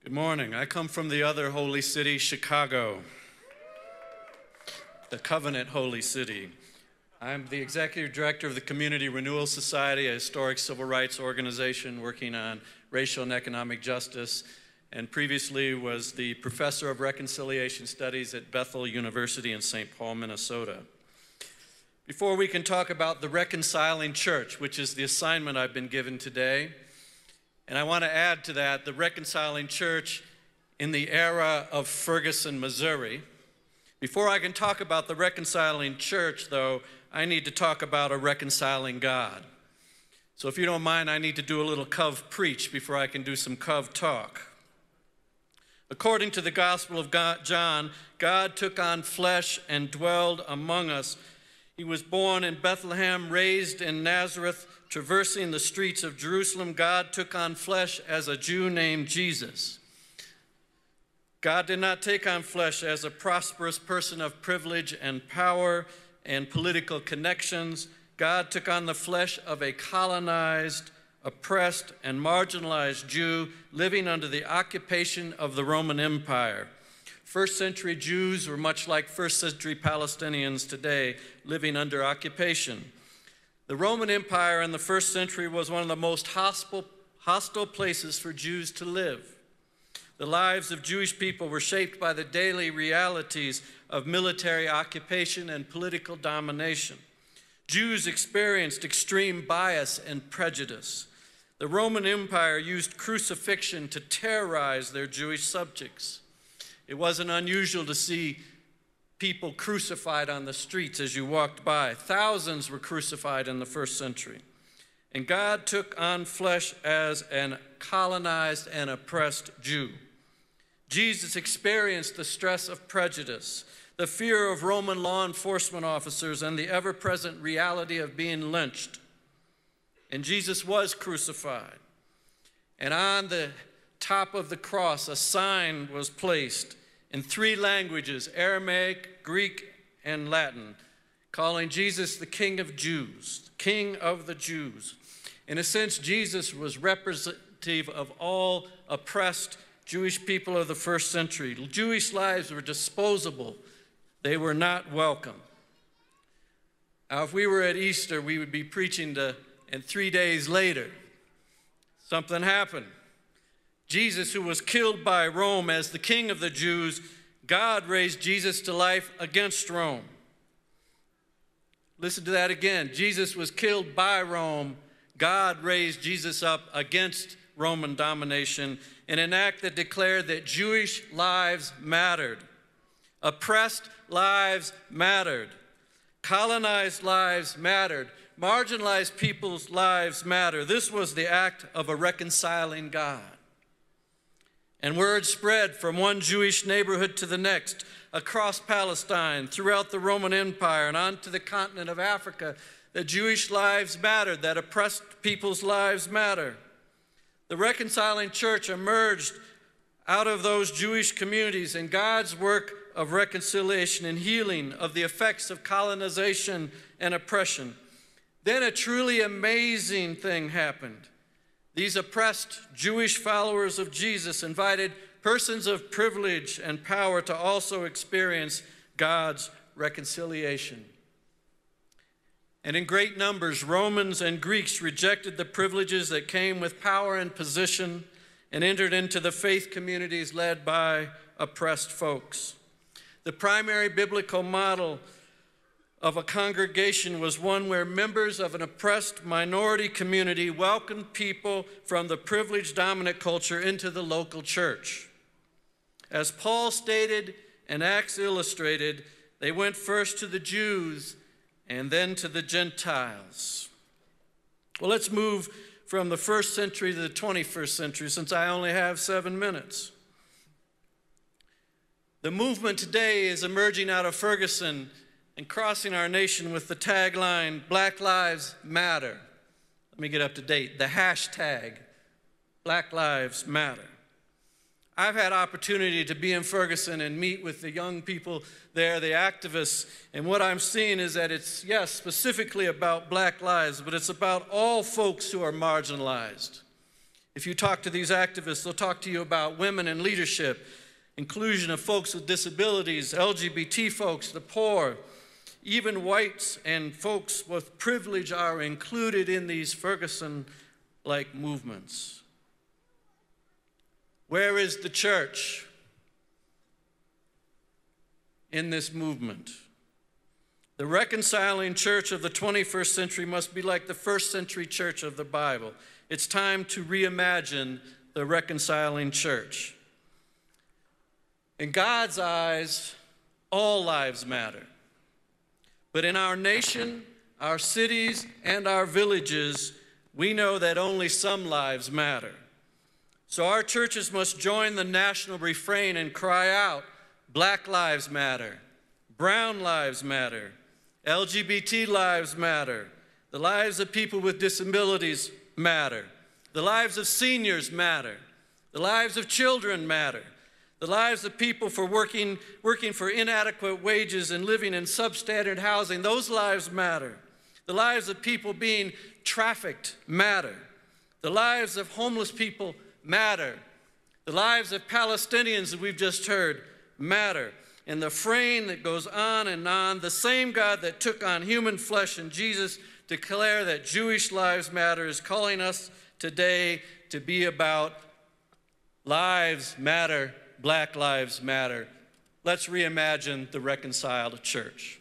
Good morning. I come from the other holy city, Chicago, the Covenant Holy City. I'm the executive director of the Community Renewal Society, a historic civil rights organization working on racial and economic justice, and previously was the professor of reconciliation studies at Bethel University in St. Paul, Minnesota. Before we can talk about the reconciling church, which is the assignment I've been given today, and I want to add to that the reconciling church in the era of Ferguson, Missouri. Before I can talk about the reconciling church, though, I need to talk about a reconciling God. So if you don't mind, I need to do a little Cov preach before I can do some Cov talk. According to the Gospel of John, God took on flesh and dwelled among us. He was born in Bethlehem, raised in Nazareth, traversing the streets of Jerusalem. God took on flesh as a Jew named Jesus. God did not take on flesh as a prosperous person of privilege and power and political connections. God took on the flesh of a colonized, oppressed, and marginalized Jew living under the occupation of the Roman Empire. First century Jews were much like first century Palestinians today, living under occupation. The Roman Empire in the first century was one of the most hostile places for Jews to live. The lives of Jewish people were shaped by the daily realities of military occupation and political domination. Jews experienced extreme bias and prejudice. The Roman Empire used crucifixion to terrorize their Jewish subjects. It wasn't unusual to see people crucified on the streets as you walked by. Thousands were crucified in the first century. And God took on flesh as an colonized and oppressed Jew. Jesus experienced the stress of prejudice, the fear of Roman law enforcement officers, and the ever-present reality of being lynched. And Jesus was crucified. And on the top of the cross, a sign was placed in 3 languages, Aramaic, Greek, and Latin, calling Jesus the King of Jews, King of the Jews. In a sense, Jesus was representative of all oppressed Jewish people of the first century. Jewish lives were disposable. They were not welcome. Now, if we were at Easter, we would be preaching and 3 days later, something happened. Jesus, who was killed by Rome as the King of the Jews, God raised Jesus to life against Rome. Listen to that again. Jesus was killed by Rome. God raised Jesus up against Roman domination in an act that declared that Jewish lives mattered. Oppressed lives mattered. Colonized lives mattered. Marginalized people's lives matter. This was the act of a reconciling God. And word spread from one Jewish neighborhood to the next, across Palestine, throughout the Roman Empire, and onto the continent of Africa, that Jewish lives mattered, that oppressed people's lives matter. The reconciling church emerged out of those Jewish communities in God's work of reconciliation and healing of the effects of colonization and oppression. Then a truly amazing thing happened. These oppressed Jewish followers of Jesus invited persons of privilege and power to also experience God's reconciliation. And in great numbers, Romans and Greeks rejected the privileges that came with power and position and entered into the faith communities led by oppressed folks. The primary biblical model of a congregation was one where members of an oppressed minority community welcomed people from the privileged dominant culture into the local church. As Paul stated and Acts illustrated, they went first to the Jews and then to the Gentiles. Well, let's move from the first century to the 21st century, since I only have 7 minutes. The movement today is emerging out of Ferguson and crossing our nation with the tagline, Black Lives Matter. Let me get up to date. The hashtag, Black Lives Matter. I've had opportunity to be in Ferguson and meet with the young people there, the activists, and what I'm seeing is that it's, yes, specifically about black lives, but it's about all folks who are marginalized. If you talk to these activists, they'll talk to you about women in leadership, inclusion of folks with disabilities, LGBT folks, the poor. Even whites and folks with privilege are included in these Ferguson-like movements. Where is the church in this movement? The reconciling church of the 21st century must be like the first century church of the Bible. It's time to reimagine the reconciling church. In God's eyes, all lives matter. But in our nation, our cities, and our villages, we know that only some lives matter. So our churches must join the national refrain and cry out, Black lives matter, brown lives matter, LGBT lives matter, the lives of people with disabilities matter, the lives of seniors matter, the lives of children matter, the lives of people for working for inadequate wages and living in substandard housing, those lives matter. The lives of people being trafficked matter. The lives of homeless people matter. The lives of Palestinians that we've just heard matter. And the refrain that goes on and on, the same God that took on human flesh in Jesus to declare that Jewish lives matter is calling us today to be about lives matter. Black lives matter. Let's reimagine the reconciled church.